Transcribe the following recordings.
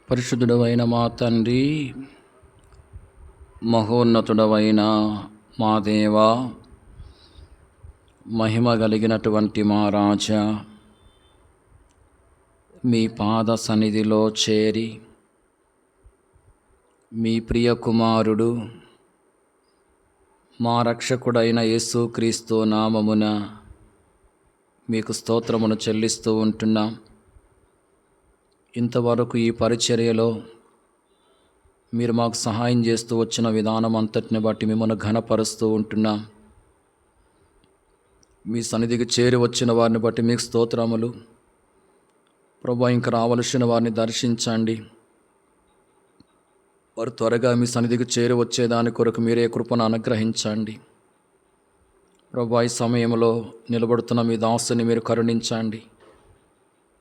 పరిశుద్ధుడవైన మా తండ్రి, మహోన్నతుడవైన మా దేవ, మహిమ కలిగినటువంటి మా రాజా, మీ పాద సన్నిధిలో చేరి మీ ప్రియ కుమారుడు మా రక్షకుడైన యేసుక్రీస్తు నామమున మీకు స్తోత్రమును చెల్లిస్తూ ఉంటున్నాం. ఇంతవరకు ఈ పరిచర్యలో మీరు మాకు సహాయం చేస్తూ వచ్చిన విధానం అంతటిని బట్టి మిమ్మల్ని ఘనపరుస్తూ ఉంటున్నాం. మీ సన్నిధికి చేరి వచ్చిన వారిని బట్టి మీకు స్తోత్రములు. ప్రభా, ఇంకా రావలసిన వారిని దర్శించండి. వారు త్వరగా మీ సన్నిధికి చేరి వచ్చేదాని కొరకు మీరే కృపను అనుగ్రహించండి. ప్రభా, ఈ సమయంలో నిలబడుతున్న మీ దాసుని మీరు కరుణించండి.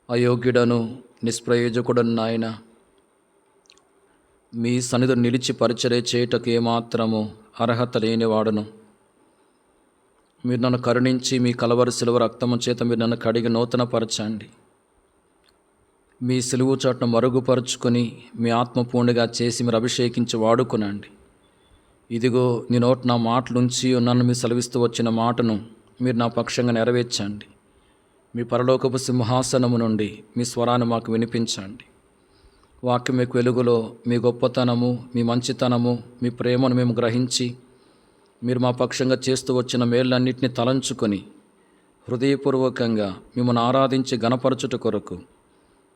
అయోగ్యుడను నిష్ప్రయోజకుడను నాయన, మీ సన్నిధి నిలిచి పరిచర్య చేయుటకు ఏమాత్రము అర్హత లేనివాడును. మీరు నన్ను కరుణించి మీ కలవరి సిలువ రక్తము చేత మీరు నన్ను కడిగి నూతనపరచండి. మీ సిలువు చాటును మరుగుపరుచుకొని మీ ఆత్మపూర్ణిగా చేసి మీరు అభిషేకించి వాడుకునండి. ఇదిగో నీ నోటి నా మాటలుంచి నన్ను మీ సెలవిస్తూ వచ్చిన మాటను మీరు నా పక్షంగా నెరవేర్చండి. మీ పరలోకపు సింహాసనము నుండి మీ స్వరాన్ని మాకు వినిపించండి. వాక్యం మీకు వెలుగులో మీ గొప్పతనము, మీ మంచితనము, మీ ప్రేమను మేము గ్రహించి మీరు మా పక్షంగా చేస్తూ వచ్చిన మేళ్ళన్నింటినీ తలంచుకొని హృదయపూర్వకంగా మిమ్మల్ని ఆరాధించి గణపరచుట కొరకు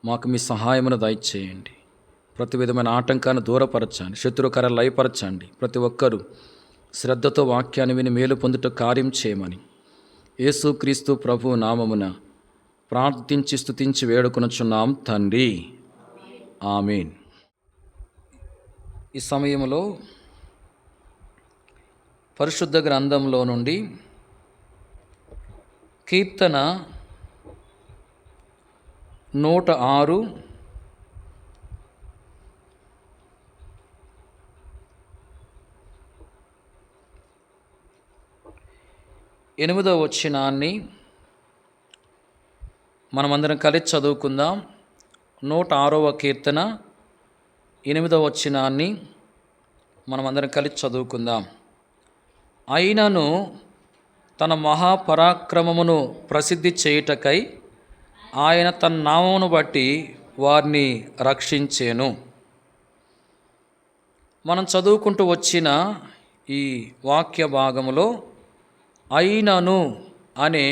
మాకు మీ సహాయమును దయచేయండి. ప్రతి విధమైన ఆటంకాన్ని దూరపరచండి, శత్రుకర లయపరచండి. ప్రతి ఒక్కరూ శ్రద్ధతో వాక్యాన్ని విని మేలు పొందుట కార్యం చేయమని యేసుక్రీస్తు ప్రభు నామమున ప్రార్థించి స్తుతించి వేడుకొనుచున్నాం తండ్రి, ఆమేన్. ఈ సమయంలో పరిశుద్ధ గ్రంథంలో నుండి కీర్తన 106 8వ వచనాన్ని మనమందరం కలిసి చదువుకుందాం. 106వ కీర్తన 8వ వచనాన్ని మనమందరం కలిసి చదువుకుందాం. అయినను తన మహాపరాక్రమమును ప్రసిద్ధి చేయుటకై ఆయన తన నామమును బట్టి వారిని రక్షించెను. మనం చదువుకుంటూ వచ్చిన ఈ వాక్య భాగములో అయినను అనే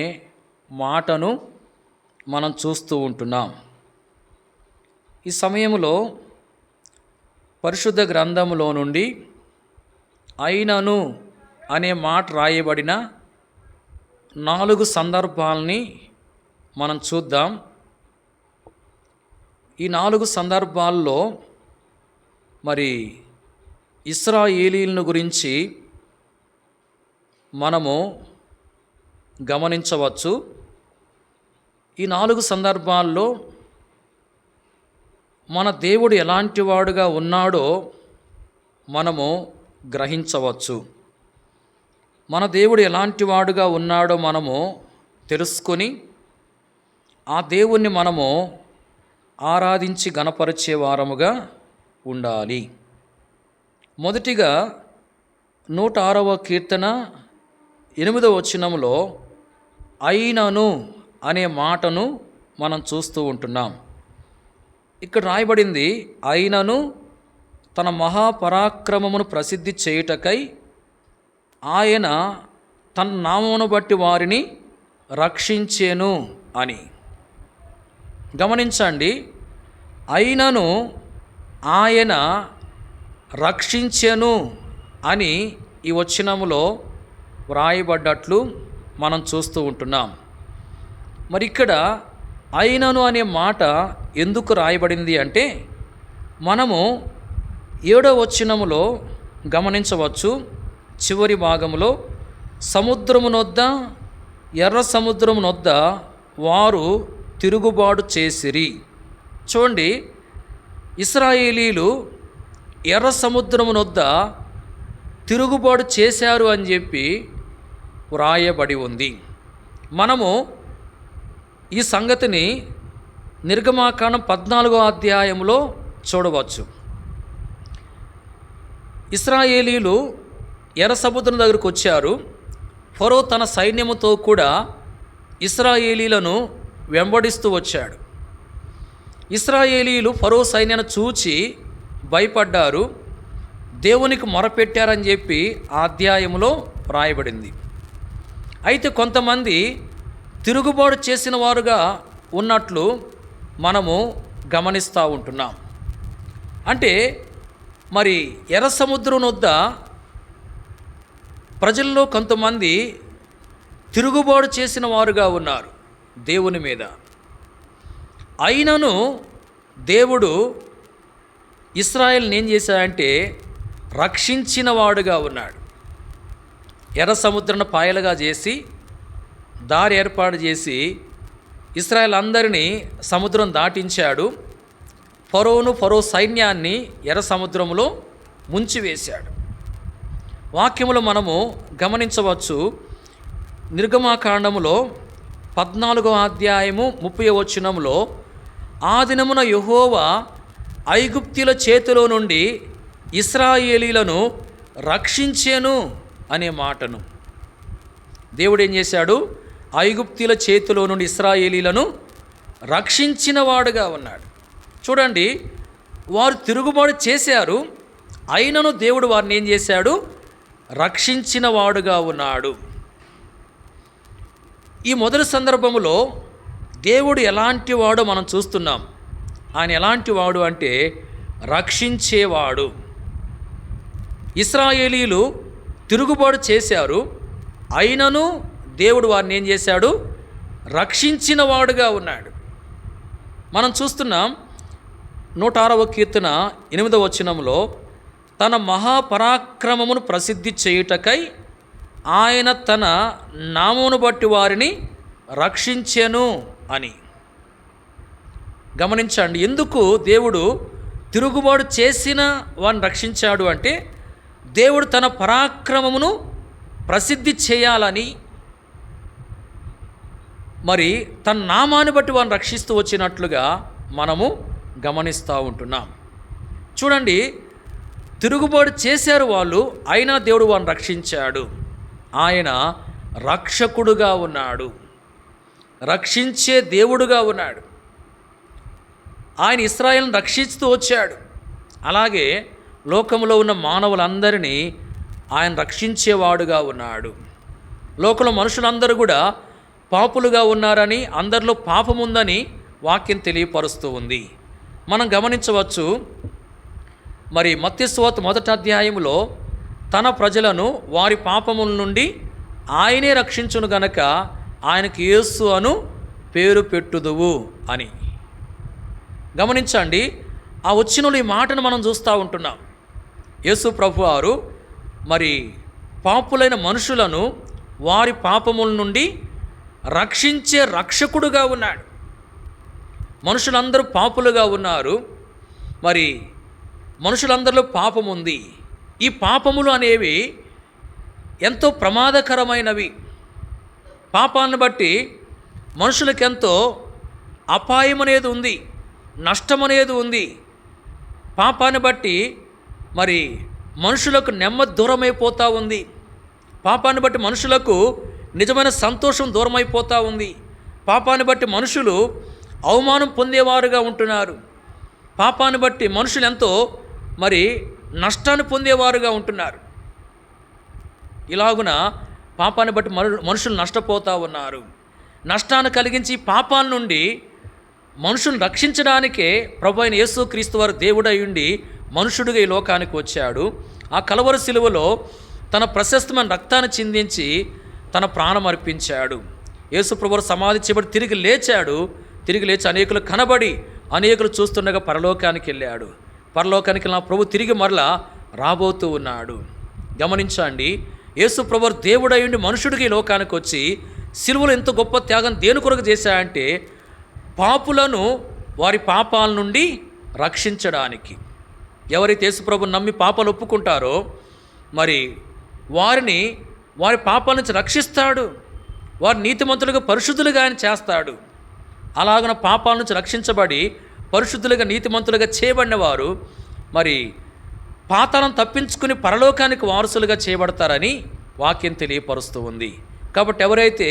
మాటను మనం చూస్తూ ఉంటున్నాం. ఈ సమయంలో పరిశుద్ధ గ్రంథములో నుండి అయినను అనే మాట రాయబడిన 4 సందర్భాలని మనం చూద్దాం. ఈ 4 సందర్భాల్లో మరి ఇశ్రాయేలీయులను గురించి మనము గమనించవచ్చు. ఈ 4 సందర్భాల్లో మన దేవుడు ఎలాంటి వాడుగా ఉన్నాడో మనము గ్రహించవచ్చు. మన దేవుడు ఎలాంటి వాడుగా ఉన్నాడో మనము తెలుసుకొని ఆ దేవుణ్ణి మనము ఆరాధించి గణపరిచే వారముగా ఉండాలి. మొదటిగా 106వ కీర్తన 8వ వచనములో అయినను అనే మాటను మనం చూస్తూ ఉంటున్నాం. ఇక్కడ రాయబడింది, అయినను తన మహాపరాక్రమమును ప్రసిద్ధి చేయుటకై ఆయన తన నామమును బట్టి వారిని రక్షించెను అని. గమనించండి, అయినను ఆయన రక్షించెను అని ఈ వచనములో వ్రాయబడ్డట్లు మనం చూస్తూ ఉంటున్నాం. మరి ఇక్కడ అయినను అనే మాట ఎందుకు రాయబడింది అంటే, మనము 7వ వచనములో గమనించవచ్చు. చివరి భాగములో సముద్రమునొద్ద, ఎర్ర సముద్రమునొద్ద వారు తిరుగుబాటు చేసిరి. చూడండి, ఇశ్రాయేలీలు ఎర్ర సముద్రమునొద్ద తిరుగుబాటు చేశారు అని చెప్పి వ్రాయబడి ఉంది. మనము ఈ సంగతిని నిర్గమాకాండం 14వ అధ్యాయంలో చూడవచ్చు. ఇశ్రాయేలీలు ఎర్ర సముద్రం దగ్గరకు వచ్చారు. ఫరో తన సైన్యముతో కూడా ఇశ్రాయేలీలను వెంబడిస్తూ వచ్చాడు. ఇశ్రాయేలీలు ఫరో సైన్యాన్ని చూచి భయపడ్డారు, దేవునికి మొరపెట్టారని చెప్పి ఆ అధ్యాయంలో రాయబడింది. అయితే కొంతమంది తిరుగుబాటు చేసిన వారుగా ఉన్నట్లు మనము గమనిస్తూ ఉంటున్నాం. అంటే మరి ఎర్ర సముద్రం వద్ద ప్రజల్లో కొంతమంది తిరుగుబాటు చేసిన వారుగా ఉన్నారు దేవుని మీద. అయినను దేవుడు ఇశ్రాయేలుని ఏం చేశాడంటే రక్షించిన వాడుగా ఉన్నాడు. ఎర్ర సముద్రాన్ని పాయలుగా చేసి దారి ఏర్పాటు చేసి ఇశ్రాయేలు అందరినీ సముద్రం దాటించాడు. ఫరో సైన్యాన్ని ఎర్ర సముద్రంలో ముంచివేశాడు. వాక్యములో మనము గమనించవచ్చు. నిర్గమాకాండములో 14వ అధ్యాయము 30వ వచనంలో, ఆ దినమున యెహోవా ఐగుప్తీయుల చేతిలో నుండి ఇశ్రాయేలీలను రక్షించెను అనే మాటను దేవుడు ఏం చేశాడు? ఐగుప్తీయుల చేతిలో నుండి ఇశ్రాయేలీలను రక్షించిన వాడుగా ఉన్నాడు. చూడండి, వారు తిరుగుబాటు చేశారు, అయినను దేవుడు వారిని ఏం చేశాడు? రక్షించిన వాడుగా ఉన్నాడు. ఈ మొదటి సందర్భంలో దేవుడు ఎలాంటి వాడో మనం చూస్తున్నాం. ఆయన ఎలాంటి వాడు అంటే రక్షించేవాడు. ఇశ్రాయేలీలు తిరుగుబాటు చేశారు, అయినను దేవుడు వారిని ఏం చేశాడు? రక్షించిన వాడుగా ఉన్నాడు. మనం చూస్తున్నాం 106వ కీర్తన 8వ వచనంలో, తన మహాపరాక్రమమును ప్రసిద్ధి చేయుటకై ఆయన తన నామమును బట్టి వారిని రక్షించెను అని. గమనించండి, ఎందుకు దేవుడు తిరుగుబాటు చేసిన వారిని రక్షించాడు అంటే దేవుడు తన పరాక్రమమును ప్రసిద్ధి చేయాలని, మరి తన నామాన్ని బట్టి వారిని రక్షిస్తూ వచ్చినట్లుగా మనము గమనిస్తూ ఉంటున్నాం. చూడండి, తిరుగుబాటు చేశారు వాళ్ళు, అయినా దేవుడు వారిని రక్షించాడు. ఆయన రక్షకుడుగా ఉన్నాడు, రక్షించే దేవుడుగా ఉన్నాడు. ఆయన ఇశ్రాయేలును రక్షిస్తూ వచ్చాడు. అలాగే లోకంలో ఉన్న మానవులందరినీ ఆయన రక్షించేవాడుగా ఉన్నాడు. లోకంలో మనుషులందరూ కూడా పాపులుగా ఉన్నారని, అందరిలో పాపం ఉందని వాక్యం తెలియపరుస్తూ ఉంది. మనం గమనించవచ్చు. మరి మత్తయి సువార్త 1వ అధ్యాయంలో తన ప్రజలను వారి పాపముల నుండి ఆయనే రక్షించును గనక ఆయనకి యేసు అను పేరు పెట్టుదువు అని. గమనించండి, ఆ వచ్చినలో ఈ మాటను మనం చూస్తూ ఉంటున్నాం. యేసు ప్రభువారు మరి పాపులైన మనుషులను వారి పాపముల నుండి రక్షించే రక్షకుడుగా ఉన్నాడు. మనుషులందరూ పాపులుగా ఉన్నారు, మరి మనుషులందరిలో పాపం ఉంది. ఈ పాపములు అనేవి ఎంతో ప్రమాదకరమైనవి. పాపాలను బట్టి మనుషులకెంతో అపాయం అనేది ఉంది, నష్టం అనేది ఉంది. పాపాన్ని బట్టి మరి మనుషులకు నెమ్మది దూరమైపోతూ ఉంది. పాపాన్ని బట్టి మనుషులకు నిజమైన సంతోషం దూరమైపోతూ ఉంది. పాపాన్ని బట్టి మనుషులు అవమానం పొందేవారుగా ఉంటున్నారు. పాపాన్ని బట్టి మనుషులు ఎంతో మరి నష్టాన్ని పొందేవారుగా ఉంటున్నారు. ఇలాగున పాపాన్ని బట్టి మనుషులు నష్టపోతూ ఉన్నారు. నష్టాన్ని కలిగించి పాపాల నుండి మనుషులను రక్షించడానికే ప్రభువైన యేసుక్రీస్తు వారు దేవుడై ఉండి మనుషుడిగా ఈ లోకానికి వచ్చాడు. ఆ కలవరి శిలువలో తన ప్రశస్తమైన రక్తాన్ని చిందించి తన ప్రాణం అర్పించాడు. యేసు ప్రభువు సమాధి చేయబడి తిరిగి లేచాడు. తిరిగి లేచి అనేకులు కనబడి అనేకులు చూస్తుండగా పరలోకానికి వెళ్ళాడు. పరలోకానికి నా ప్రభు తిరిగి మరలా రాబోతూ ఉన్నాడు. గమనించండి, యేసు ప్రభువు దేవుడై ఉండి మనుషుడికి ఈ లోకానికి వచ్చి సిలువలో ఎంత గొప్ప త్యాగం దేని కొరకు చేశాడంటే పాపులను వారి పాపాల నుండి రక్షించడానికి. ఎవరైతే యేసు ప్రభువుని నమ్మి పాపాలు ఒప్పుకుంటారో మరి వారిని వారి పాపాల నుంచి రక్షిస్తాడు. వారి నీతిమంతులుగా పరిశుద్ధులుగా ఆయన చేస్తాడు. అలాగన పాపాల నుంచి రక్షించబడి పరిశుద్ధులుగా నీతిమంతులుగా చేయబడిన వారు మరి పాతాళం తప్పించుకుని పరలోకానికి వారసులుగా చేయబడతారని వాక్యం తెలియపరుస్తూ ఉంది. కాబట్టి ఎవరైతే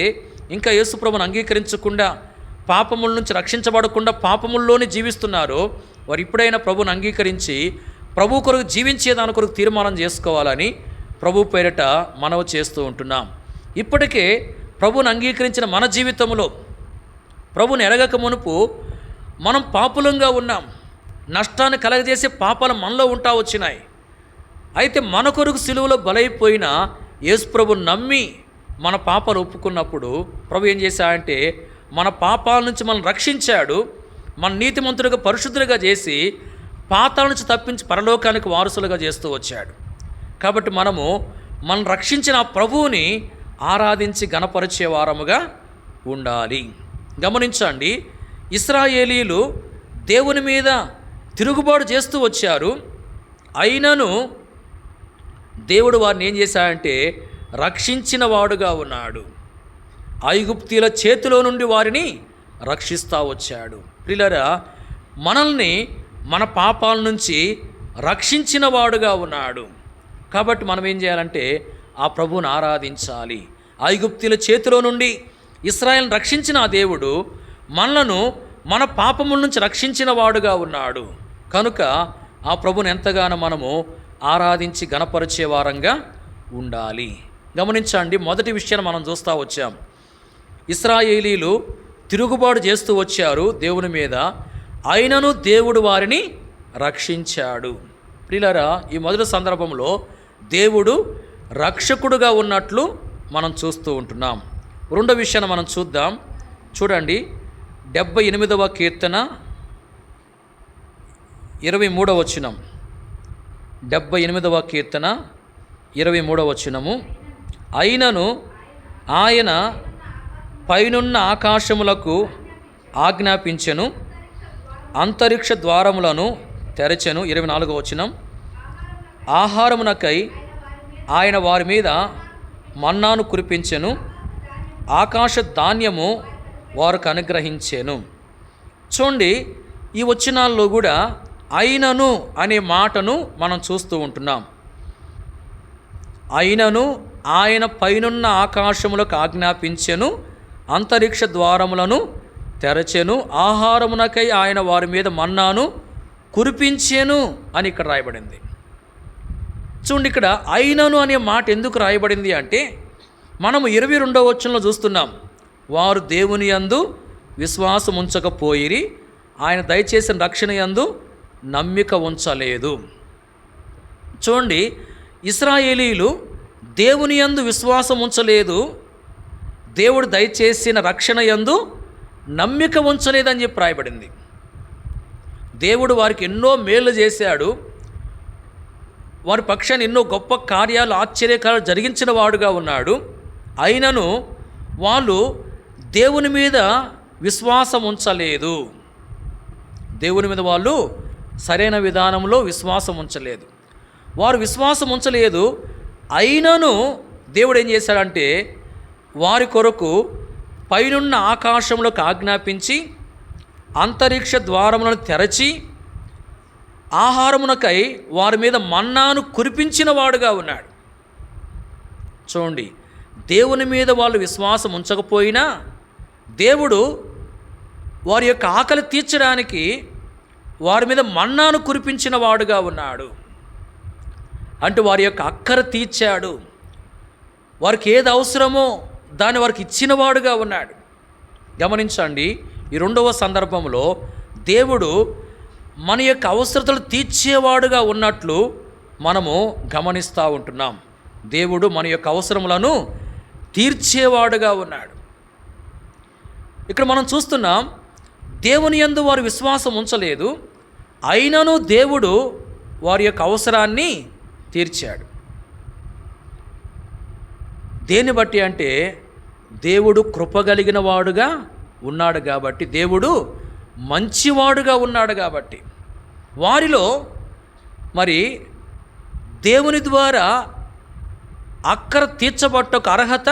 ఇంకా యేసుప్రభుని అంగీకరించకుండా పాపముల నుంచి రక్షించబడకుండా పాపముల్లోనే జీవిస్తున్నారో వారు ఇప్పుడైనా ప్రభుని అంగీకరించి ప్రభు కొరకు జీవించేదాని కొరకు తీర్మానం చేసుకోవాలని ప్రభు పేరిట మనవి చేస్తూ ఉంటున్నాం. ఇప్పటికే ప్రభుని అంగీకరించిన మన జీవితంలో ప్రభుని ఎరగక మునుపు మనం పాపులంగా ఉన్నాం. నష్టాన్ని కలగజేసే పాపాలు మనలో ఉంటా వచ్చినాయి. అయితే మన కొరకు సిలువలో బలైపోయిన యేసు ప్రభుని నమ్మి మన పాపాలు ఒప్పుకున్నప్పుడు ప్రభు ఏం చేశాడంటే మన పాపాల నుంచి మనం రక్షించాడు. మన నీతిమంతుడిగా పరిశుద్ధులుగా చేసి పాతాల నుంచి తప్పించి పరలోకానికి వారసులుగా చేస్తూ వచ్చాడు. కాబట్టి మనం రక్షించిన ఆ ప్రభువుని ఆరాధించి గణపరిచే వారముగా ఉండాలి. గమనించండి, ఇశ్రాయేలీలు దేవుని మీద తిరుగుబాటు చేస్తూ వచ్చారు. అయినను దేవుడు వారిని ఏం చేశాడంటే రక్షించిన వాడుగా ఉన్నాడు. ఐగుప్తీయుల చేతిలో నుండి వారిని రక్షిస్తూ వచ్చాడు. ప్రియులారా, మనల్ని మన పాపాల నుంచి రక్షించిన వాడుగా ఉన్నాడు. కాబట్టి మనం ఏం చేయాలంటే ఆ ప్రభువుని ఆరాధించాలి. ఐగుప్తీయుల చేతిలో నుండి ఇశ్రాయేలును రక్షించిన ఆ దేవుడు మనలను మన పాపముల నుంచి రక్షించిన వాడుగా ఉన్నాడు. కనుక ఆ ప్రభుని ఎంతగానో మనము ఆరాధించి గణపరిచే వారంగా ఉండాలి. గమనించండి, మొదటి విషయాన్ని మనం చూస్తూ వచ్చాం. ఇశ్రాయేలీలు తిరుగుబాటు చేస్తూ వచ్చారు దేవుని మీద, అయినను దేవుడు వారిని రక్షించాడు. ప్రియులారా, ఈ మొదటి సందర్భంలో దేవుడు రక్షకుడుగా ఉన్నట్లు మనం చూస్తూ ఉంటున్నాం. రెండో విషయాన్ని మనం చూద్దాం. చూడండి, 78వ కీర్తన 23వ వచనం. 78వ కీర్తన 23వ వచనము. అయినను ఆయన పైనున్న ఆకాశములకు ఆజ్ఞాపించెను, అంతరిక్ష ద్వారములను తెరచెను. 24వ వచనం. ఆహారమునకై ఆయన వారి మీద మన్నాను కురిపించెను, ఆకాశ ధాన్యము వారికి అనుగ్రహించెను. చూడండి, ఈ వచనాల్లో కూడా అయినను అనే మాటను మనం చూస్తూ ఉంటున్నాం. అయినను ఆయన పైనున్న ఆకాశములకు ఆజ్ఞాపించెను, అంతరిక్ష ద్వారములను తెరచెను, ఆహారమునకై ఆయన వారి మీద మన్నాను కురిపించెను అని ఇక్కడ రాయబడింది. చూడండి, ఇక్కడ అయినను అనే మాట ఎందుకు రాయబడింది అంటే మనము 22వ వచనంలో చూస్తున్నాం, వారు దేవుని యందు విశ్వాసం ఉంచకపోయిరి, ఆయన దయచేసిన రక్షణ యందు నమ్మిక ఉంచలేదు. చూడండి, ఇశ్రాయేలీలు దేవుని యందు విశ్వాసం ఉంచలేదు, దేవుడు దయచేసిన రక్షణ యందు నమ్మిక ఉంచలేదని చెప్పి రాయబడింది. దేవుడు వారికి ఎన్నో మేలు చేశాడు, వారి పక్షాన్ని ఎన్నో గొప్ప కార్యాలు ఆశ్చర్యకార్యాలు జరిగించిన వాడుగా ఉన్నాడు. అయినను వాళ్ళు దేవుని మీద విశ్వాసం ఉంచలేదు. దేవుని మీద వాళ్ళు సరైన విధానంలో విశ్వాసం ఉంచలేదు. వారు విశ్వాసం ఉంచలేదు. అయినను దేవుడు ఏం చేశాడంటే వారి కొరకు పైనున్న ఆకాశంలోకి ఆజ్ఞాపించి అంతరిక్ష ద్వారములను తెరచి ఆహారమునకై వారి మీద మన్నాను కురిపించిన వాడుగా ఉన్నాడు. చూడండి, దేవుని మీద వాళ్ళు విశ్వాసం ఉంచకపోయినా దేవుడు వారి యొక్క ఆకలి తీర్చడానికి వారి మీద మన్నాను కురిపించిన వాడుగా ఉన్నాడు. అంటే వారి యొక్క అక్కర తీర్చాడు, వారికి ఏది అవసరమో దాన్ని వారికి ఇచ్చిన వాడుగా ఉన్నాడు. గమనించండి, ఈ రెండవ సందర్భంలో దేవుడు మన యొక్క అవసరతలు తీర్చేవాడుగా ఉన్నట్లు మనము గమనిస్తూ ఉంటున్నాం. దేవుడు మన యొక్క అవసరములను తీర్చేవాడుగా ఉన్నాడు. ఇక్కడ మనం చూస్తున్నాం, దేవుని యందు వారు విశ్వాసం ఉంచలేదు, అయినను దేవుడు వారి యొక్క అవసరాన్ని తీర్చాడు. దేన్ని బట్టి అంటే దేవుడు కృపగలిగిన వాడుగా ఉన్నాడు కాబట్టి, దేవుడు మంచివాడుగా ఉన్నాడు కాబట్టి, వారిలో మరి దేవుని ద్వారా అక్కర తీర్చబట్టకు అర్హత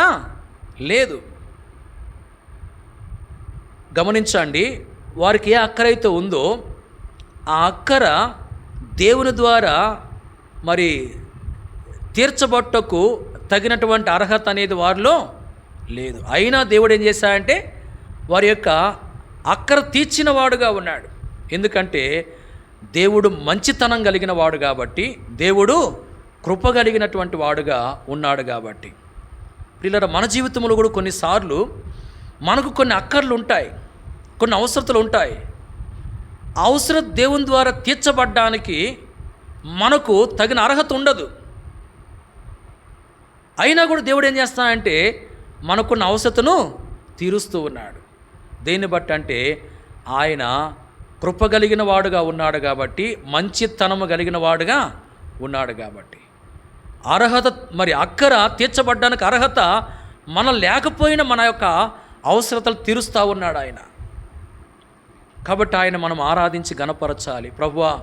లేదు. గమనించండి, వారికి ఏ అక్కరైతే ఉందో ఆ అక్కర దేవుని ద్వారా మరి తీర్చబట్టకు తగినటువంటి అర్హత అనేది వారిలో లేదు. అయినా దేవుడు ఏం చేశాడంటే వారి యొక్క అక్కర తీర్చిన వాడుగా ఉన్నాడు. ఎందుకంటే దేవుడు మంచితనం కలిగిన వాడు కాబట్టి, దేవుడు కృప కలిగినటువంటి వాడుగా ఉన్నాడు కాబట్టి. పిల్లల మన జీవితంలో కూడా కొన్నిసార్లు మనకు కొన్ని అక్కర్లు ఉంటాయి, కొన్ని అవసరతలు ఉంటాయి. అవసరం దేవుని ద్వారా తీర్చబడ్డానికి మనకు తగిన అర్హత ఉండదు. అయినా కూడా దేవుడు ఏం చేస్తాడంటే మనకున్న అవసరతను తీరుస్తూ ఉన్నాడు. దేన్ని బట్టి అంటే ఆయన కృప కలిగిన వాడుగా ఉన్నాడు కాబట్టి, మంచితనము కలిగిన వాడుగా ఉన్నాడు కాబట్టి. అర్హత మరి అక్కర తీర్చబడ్డానికి అర్హత మనం లేకపోయినా మన యొక్క అవసరతలు తీరుస్తూ ఉన్నాడు ఆయన. కాబట్టి ఆయన మనం ఆరాధించి గణపరచాలి. ప్రభువా,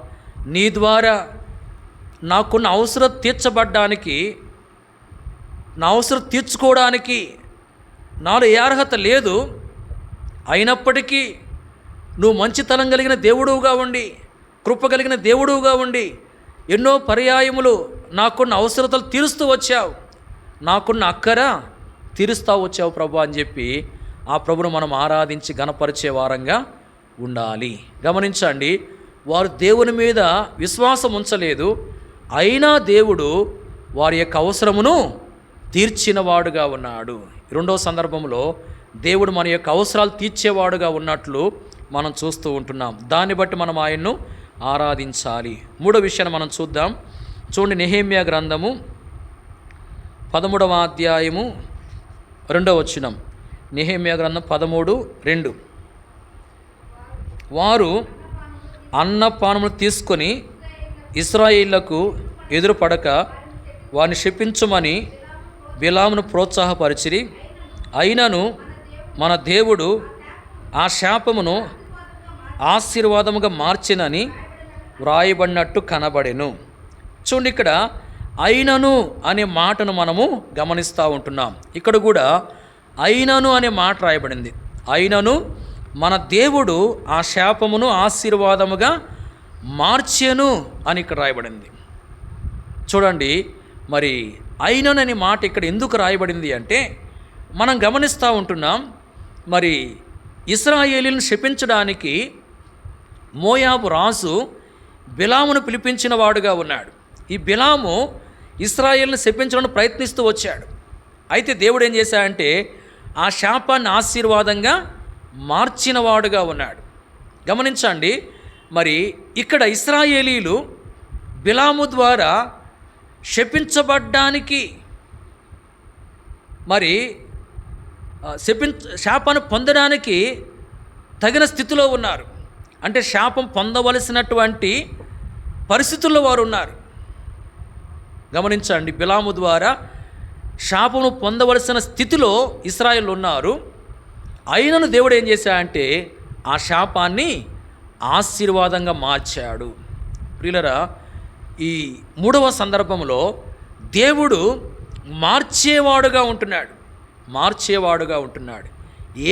నీ ద్వారా నాకున్న అవసరం తీర్చబడ్డానికి, నా అవసరం తీర్చుకోవడానికి నాలో ఏ అర్హత లేదు, అయినప్పటికీ నువ్వు మంచితనం కలిగిన దేవుడుగా ఉండి, కృప కలిగిన దేవుడుగా ఉండి ఎన్నో పర్యాయములు నాకున్న అవసరతలు తీరుస్తూ వచ్చావు, నాకున్న అక్కర తీరుస్తూ వచ్చావు ప్రభు అని చెప్పి ఆ ప్రభును మనం ఆరాధించి గణపరిచే వారంగా ఉండాలి. గమనించండి, వారు దేవుని మీద విశ్వాసం ఉంచలేదు, అయినా దేవుడు వారి యొక్క అవసరమును తీర్చినవాడుగా ఉన్నాడు. రెండవ సందర్భంలో దేవుడు మన యొక్క అవసరాలు తీర్చేవాడుగా ఉన్నట్లు మనం చూస్తూ ఉంటున్నాం. దాన్ని బట్టి మనం ఆయన్ను ఆరాధించాలి. మూడో విషయాన్ని మనం చూద్దాం. చూడండి, నెహెమ్యా గ్రంథము 13వ అధ్యాయము 2వ వచనం. నెహెమ్యా గ్రంథం 13:2. వారు అన్నపానములు తీసుకొని ఇశ్రాయేళ్లకు ఎదురుపడక వారిని శపించమని బిలామును ప్రోత్సాహపరిచిరి. అయినను మన దేవుడు ఆ శాపమును ఆశీర్వాదముగా మార్చినని వ్రాయబడినట్టు కనబడెను. చూడండి, ఇక్కడ అయినను అనే మాటను మనము గమనిస్తూ ఉంటున్నాం. ఇక్కడ కూడా అయినను అనే మాట రాయబడింది. అయినను మన దేవుడు ఆ శాపమును ఆశీర్వాదముగా మార్చెను అని ఇక్కడ రాయబడింది. చూడండి, మరి అయినను అనే మాట ఇక్కడ ఎందుకు రాయబడింది అంటే, మనం గమనిస్తూ ఉంటున్నాం, మరి ఇశ్రాయేలీలను శపించడానికి మోయాబు రాజు బిలామును పిలిపించిన వాడుగా ఉన్నాడు. ఈ బిలాము ఇశ్రాయేలును శపించడానికి ప్రయత్నిస్తూ వచ్చాడు. అయితే దేవుడు ఏం చేశాడంటే ఆ శాపాన్ని ఆశీర్వాదంగా మార్చిన వాడుగా ఉన్నాడు. గమనించండి, మరి ఇక్కడ ఇశ్రాయేలీలు బిలాము ద్వారా శపించబడ్డానికి మరి శాపాన్ని పొందడానికి తగిన స్థితిలో ఉన్నారు. అంటే శాపం పొందవలసినటువంటి పరిస్థితుల్లో వారు ఉన్నారు. గమనించండి, బిలాము ద్వారా శాపము పొందవలసిన స్థితిలో ఇశ్రాయేలు ఉన్నారు. అయినను దేవుడు ఏం చేశాడంటే ఆ శాపాన్ని ఆశీర్వాదంగా మార్చాడు. ప్రియులరా, ఈ మూడవ సందర్భంలో దేవుడు మార్చేవాడుగా ఉంటున్నాడు.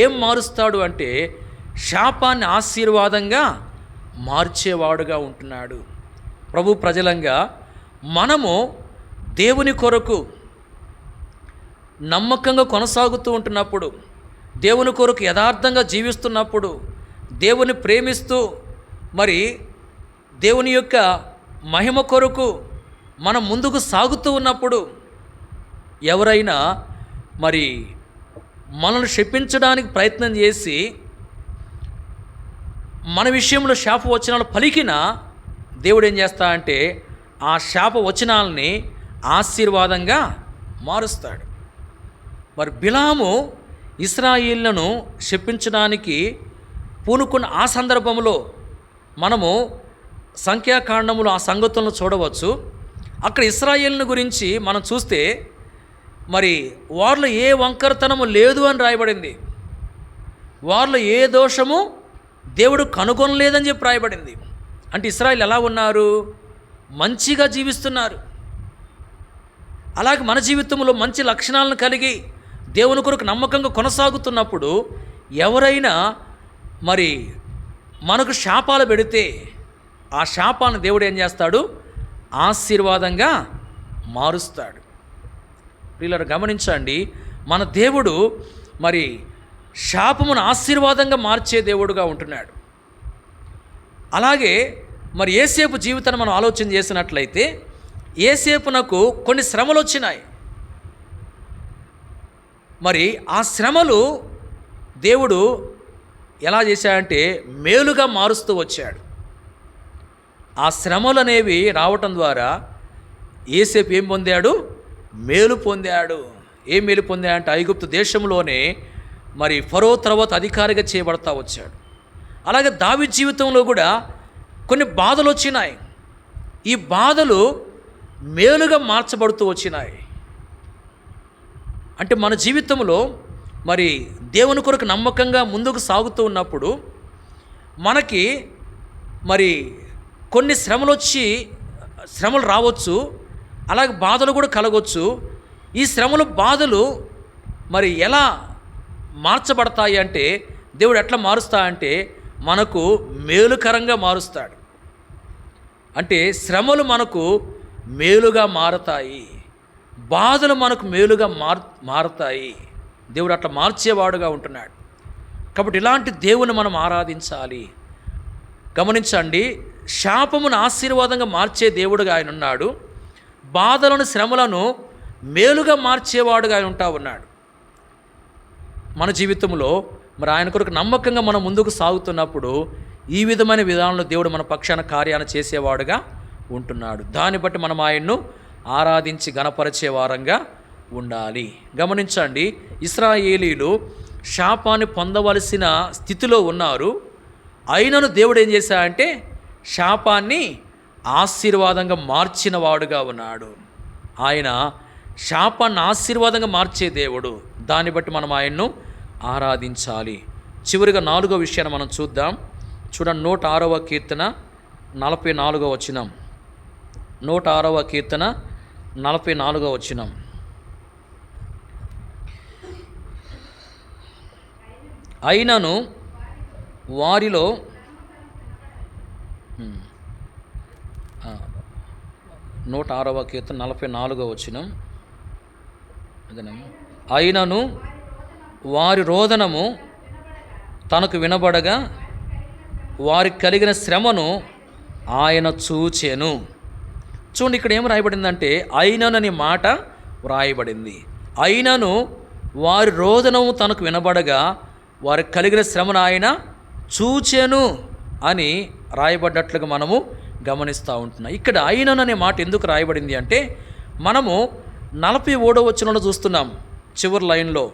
ఏం మారుస్తాడు అంటే శాపాన్ని ఆశీర్వాదంగా మార్చేవాడుగా ఉంటున్నాడు. ప్రభు ప్రజలంగా మనము దేవుని కొరకు నమ్మకంగా కొనసాగుతూ ఉంటున్నప్పుడు, దేవుని కొరకు యథార్థంగా జీవిస్తున్నప్పుడు, దేవుని ప్రేమిస్తూ మరి దేవుని యొక్క మహిమ కొరకు మనం ముందుకు సాగుతూ ఉన్నప్పుడు ఎవరైనా మరి మనల్ని శపించడానికి ప్రయత్నం చేసి మన విషయంలో శాప వచనాలు పలికినా దేవుడు ఏం చేస్తాడంటే ఆ శాప వచనాలని ఆశీర్వాదంగా మారుస్తాడు. మరి బిలాము ఇశ్రాయేలును శపించడానికి పూనుకున్న ఆ సందర్భంలో మనము సంఖ్యాకాండములో ఆ సంగతులను చూడవచ్చు. అక్కడ ఇశ్రాయేలును గురించి మనం చూస్తే మరి వారిలో ఏ వంకరతనము లేదు అని రాయబడింది. వారిలో ఏ దోషము దేవుడు కనుగొనలేదని చెప్పి రాయబడింది. అంటే ఇశ్రాయేలు ఎలా ఉన్నారు? మంచిగా జీవిస్తున్నారు. అలాగే మన జీవితంలో మంచి లక్షణాలను కలిగి దేవుని కొరకు నమ్మకంగా కొనసాగుతున్నప్పుడు ఎవరైనా మరి మనకు శాపాలు పెడితే, ఆ శాపాన్ని దేవుడు ఏం చేస్తాడు? ఆశీర్వాదంగా మారుస్తాడు. వీళ్ళని గమనించండి, మన దేవుడు మరి శాపమును ఆశీర్వాదంగా మార్చే దేవుడుగా ఉంటున్నాడు. అలాగే మరి యేసేపు జీవితాన్ని మనం ఆలోచన చేసినట్లయితే యేసేపునకు కొన్ని శ్రమలు వచ్చినాయి. మరి ఆ శ్రమలు దేవుడు ఎలా చేశాడంటే మేలుగా మారుస్తూ వచ్చాడు. ఆ శ్రమలు అనేవి రావటం ద్వారా యేసేపు ఏం పొందాడు? మేలు పొందాడు. ఏం మేలు పొందాడంటే ఐగుప్తు దేశంలోనే మరి ఫరో తర్వాత అధికారిగా చేయబడతా వచ్చాడు. అలాగే దావీదు జీవితంలో కూడా కొన్ని బాధలు వచ్చినాయి. ఈ బాధలు మేలుగా మార్చబడుతూ వచ్చినాయి. అంటే మన జీవితంలో మరి దేవుని కొరకు నమ్మకంగా ముందుకు సాగుతూ ఉన్నప్పుడు మనకి మరి కొన్ని శ్రమలు రావచ్చు, అలాగే బాధలు కూడా కలగవచ్చు. ఈ శ్రమలు బాధలు మరి ఎలా మార్చబడతాయి అంటే దేవుడు ఎట్లా మారుస్తాడంటే మనకు మేలుకరంగా మారుస్తాడు. అంటే శ్రమలు మనకు మేలుగా మారతాయి, బాధలు మనకు మేలుగా మారతాయి. దేవుడు అట్లా మార్చేవాడుగా ఉంటున్నాడు. కాబట్టి ఇలాంటి దేవుని మనం ఆరాధించాలి. గమనించండి, శాపమును ఆశీర్వాదంగా మార్చే దేవుడుగా ఆయన ఉన్నాడు. బాధలను శ్రమలను మేలుగా మార్చేవాడుగా ఆయన ఉంటా ఉన్నాడు. మన జీవితంలో మరి ఆయన కొరకు నమ్మకంగా మనం ముందుకు సాగుతున్నప్పుడు ఈ విధమైన విధానంలో దేవుడు మన పక్షాన కార్యాన్ని చేసేవాడుగా ఉంటున్నాడు. దాన్ని బట్టి మనం ఆయన్ను ఆరాధించి గణపరిచే వారంగా ఉండాలి. గమనించండి, ఇశ్రాయేలీలు శాపాన్ని పొందవలసిన స్థితిలో ఉన్నారు. అయినను దేవుడు ఏం చేశాడంటే శాపాన్ని ఆశీర్వాదంగా మార్చిన వాడుగా ఉన్నాడు. ఆయన శాపాన్ని ఆశీర్వాదంగా మార్చే దేవుడు. దాన్ని బట్టి మనం ఆయన్ను ఆరాధించాలి. చివరిగా 4వ విషయాన్ని మనం చూద్దాం. చూడండి, 106వ కీర్తన 44వ వచనం. 106వ కీర్తన 44వ వచనం. అయినను వారిలో 106వ కీర్తన 44వ వచనం. అయినను వారి రోదనము తనకు వినబడగా వారికి కలిగిన శ్రమను ఆయన చూచెను. చూడండి, ఇక్కడ ఏం రాయబడిందంటే అయిననని మాట వ్రాయబడింది. అయినను వారి రోదనము తనకు వినబడగా వారికి కలిగిన శ్రమను ఆయన చూచెను అని రాయబడ్డట్లుగా మనము గమనిస్తూ ఉంటున్నాం. ఇక్కడ అయినననే మాట ఎందుకు రాయబడింది అంటే మనము 41వ వచనంలో చూస్తున్నాం. చివరి లైన్లో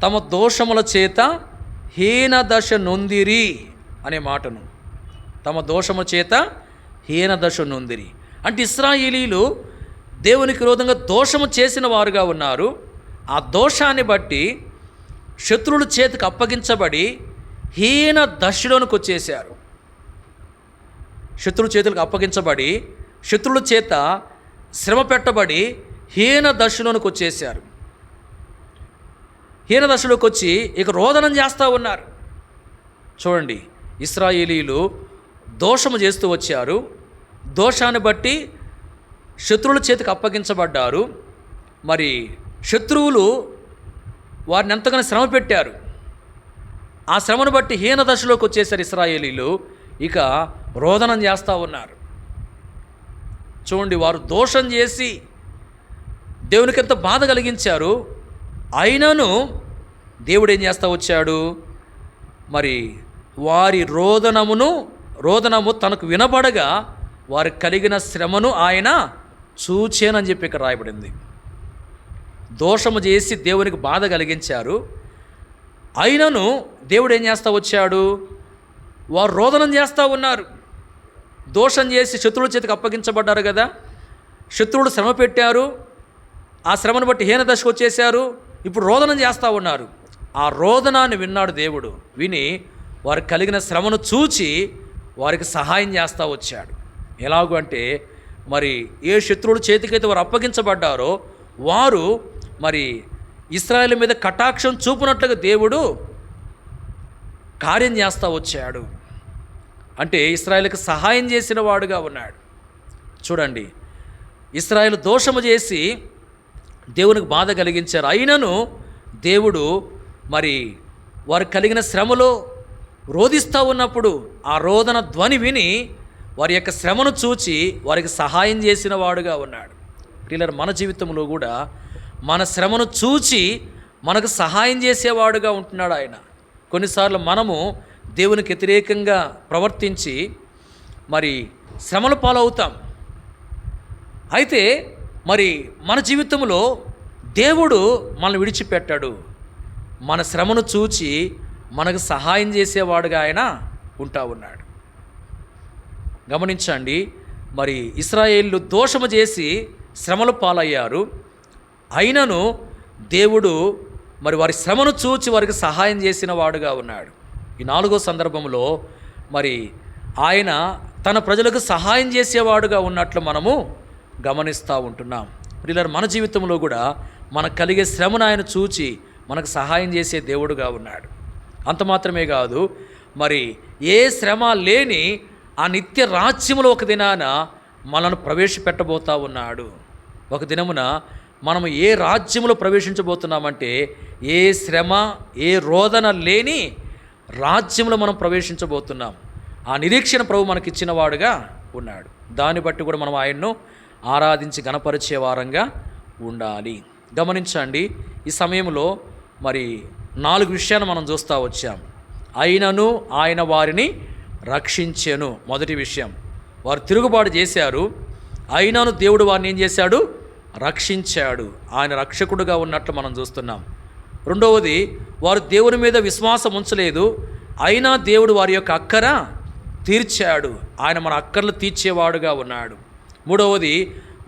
తమ దోషముల చేత హీన దశ నొందిరి అనే మాటను, తమ దోషముల చేత హీన దశ నొందిరి అంటే ఇశ్రాయేలీలు దేవునికి విరోధంగా దోషము చేసిన వారుగా ఉన్నారు. ఆ దోషాన్ని బట్టి శత్రువుల చేతికి అప్పగించబడి హీన దశలోనికి వచ్చేశారు. శత్రువుల చేతులకు అప్పగించబడి శత్రువుల చేత శ్రమ పెట్టబడి హీన దశలోనికి వచ్చేశారు. హీన దశలోకి వచ్చి ఇక రోదనం చేస్తూ ఉన్నారు. చూడండి, ఇశ్రాయేలీలు దోషము చేస్తూ వచ్చారు. దోషాన్ని బట్టి శత్రువుల చేతికి అప్పగించబడ్డారు. మరి శత్రువులు వారిని ఎంతగానో శ్రమ పెట్టారు. ఆ శ్రమను బట్టి హీన దశలోకి వచ్చేసారు ఇశ్రాయేలీలు. ఇక రోదనం చేస్తూ ఉన్నారు. చూడండి, వారు దోషం చేసి దేవునికి ఎంత బాధ కలిగించారు. అయినను దేవుడు ఏం చేస్తూ వచ్చాడు? మరి వారి రోదనము తనకు వినబడగా వారికి కలిగిన శ్రమను ఆయన చూచేనని చెప్పి ఇక్కడ రాయబడింది. దోషము చేసి దేవునికి బాధ కలిగించారు. అయినను దేవుడు ఏం చేస్తూ వచ్చాడు? వారు రోదనం చేస్తూ ఉన్నారు. దోషం చేసి శత్రువుల చేతికి అప్పగించబడ్డారు కదా, శత్రువులు శ్రమ పెట్టారు. ఆ శ్రమను బట్టి హీన దశకు వచ్చేశారు. ఇప్పుడు రోదనం చేస్తూ ఉన్నారు. ఆ రోదనాన్ని విన్నాడు దేవుడు. విని వారికి కలిగిన శ్రమను చూచి వారికి సహాయం చేస్తూ వచ్చాడు. ఎలాగూ అంటే మరి ఏ శత్రువుల చేతికైతే వారు అప్పగించబడ్డారో వారు మరి ఇశ్రాయేలు మీద కటాక్షం చూపునట్లుగా దేవుడు కార్యం చేస్తూ వచ్చాడు. అంటే ఇశ్రాయేలుకు సహాయం చేసిన వాడుగా ఉన్నాడు. చూడండి, ఇశ్రాయేలు దోషము చేసి దేవునికి బాధ కలిగించారు. అయినను దేవుడు మరి వారు కలిగిన శ్రమలో రోదిస్తూ ఉన్నప్పుడు ఆ రోదన ధ్వని విని వారి యొక్క శ్రమను చూచి వారికి సహాయం చేసిన వాడుగా ఉన్నాడు. ప్రియులారా, మన జీవితంలో కూడా మన శ్రమను చూచి మనకు సహాయం చేసేవాడుగా ఉంటున్నాడు ఆయన. కొన్నిసార్లు మనము దేవునికి వ్యతిరేకంగా ప్రవర్తించి మరి శ్రమల పాలవుతాం. అయితే మరి మన జీవితంలో దేవుడు మనల్ని విడిచిపెట్టాడు. మన శ్రమను చూచి మనకు సహాయం చేసేవాడుగా ఆయన ఉంటా ఉన్నాడు. గమనించండి, మరి ఇశ్రాయేలు దోషము చేసి శ్రమల పాలయ్యారు. అయినను దేవుడు మరి వారి శ్రమను చూచి వారికి సహాయం చేసిన వాడుగా ఉన్నాడు. ఈ 4వ సందర్భంలో మరి ఆయన తన ప్రజలకు సహాయం చేసేవాడుగా ఉన్నట్లు మనము గమనిస్తూ ఉంటున్నాం. ప్రియులారా, మన జీవితంలో కూడా మనకు కలిగే శ్రమను ఆయన చూచి మనకు సహాయం చేసే దేవుడుగా ఉన్నాడు. అంత మాత్రమే కాదు, మరి ఏ శ్రమ లేని ఆ నిత్య రాజ్యములో ఒక దినాన మనల్ని ప్రవేశపెట్టబోతా ఉన్నాడు. ఒక దినమున మనము ఏ రాజ్యములో ప్రవేశించబోతున్నామంటే ఏ శ్రమ ఏ రోదన లేని రాజ్యంలో మనం ప్రవేశించబోతున్నాం. ఆ నిరీక్షణ ప్రభు మనకిచ్చిన వాడుగా ఉన్నాడు. దాన్ని బట్టి కూడా మనం ఆయన్ను ఆరాధించి గణపరిచే వారంగా ఉండాలి. గమనించండి, ఈ సమయంలో మరి 4 విషయాలు మనం చూస్తూ వచ్చాం. అయినను ఆయన వారిని రక్షించెను. మొదటి విషయం, వారు తిరుగుబాటు చేశారు. అయినను దేవుడు వారిని ఏం చేశాడు? రక్షించాడు. ఆయన రక్షకుడుగా ఉన్నట్లు మనం చూస్తున్నాం. రెండవది, వారు దేవుని మీద విశ్వాసం ఉంచలేదు, అయినా దేవుడు వారి యొక్క అక్కర తీర్చాడు. ఆయన మన అక్కర్లు తీర్చేవాడుగా ఉన్నాడు. మూడవది,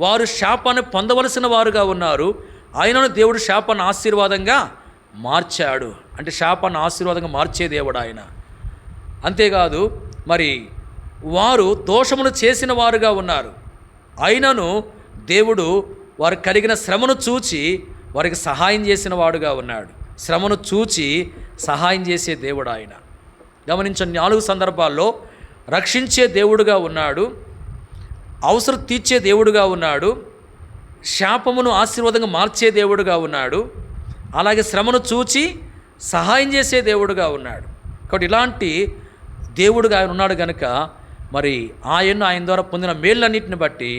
వారు శాపాన్ని పొందవలసిన వారుగా ఉన్నారు, ఆయనను దేవుడు శాపాన్ని ఆశీర్వాదంగా మార్చాడు. అంటే శాపాన్ని ఆశీర్వాదంగా మార్చే దేవుడు ఆయన. అంతేకాదు, మరి వారు దోషములు చేసిన వారుగా ఉన్నారు, అయినను దేవుడు వారు కలిగిన శ్రమను చూచి వారికి సహాయం చేసిన వాడుగా ఉన్నాడు. శ్రమను చూచి సహాయం చేసే దేవుడు ఆయన. గమనించండి, 4 సందర్భాల్లో రక్షించే దేవుడుగా ఉన్నాడు, అవసరం తీర్చే దేవుడుగా ఉన్నాడు, శాపమును ఆశీర్వాదంగా మార్చే దేవుడుగా ఉన్నాడు, అలాగే శ్రమను చూచి సహాయం చేసే దేవుడుగా ఉన్నాడు. కాబట్టి ఇలాంటి దేవుడుగా ఆయన ఉన్నాడు కనుక మరి ఆయన ద్వారా పొందిన మేళ్ళన్నింటిని బట్టి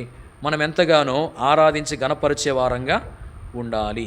మనం ఎంతగానో ఆరాధించి గణపరిచే వారంగా ఉండాలి.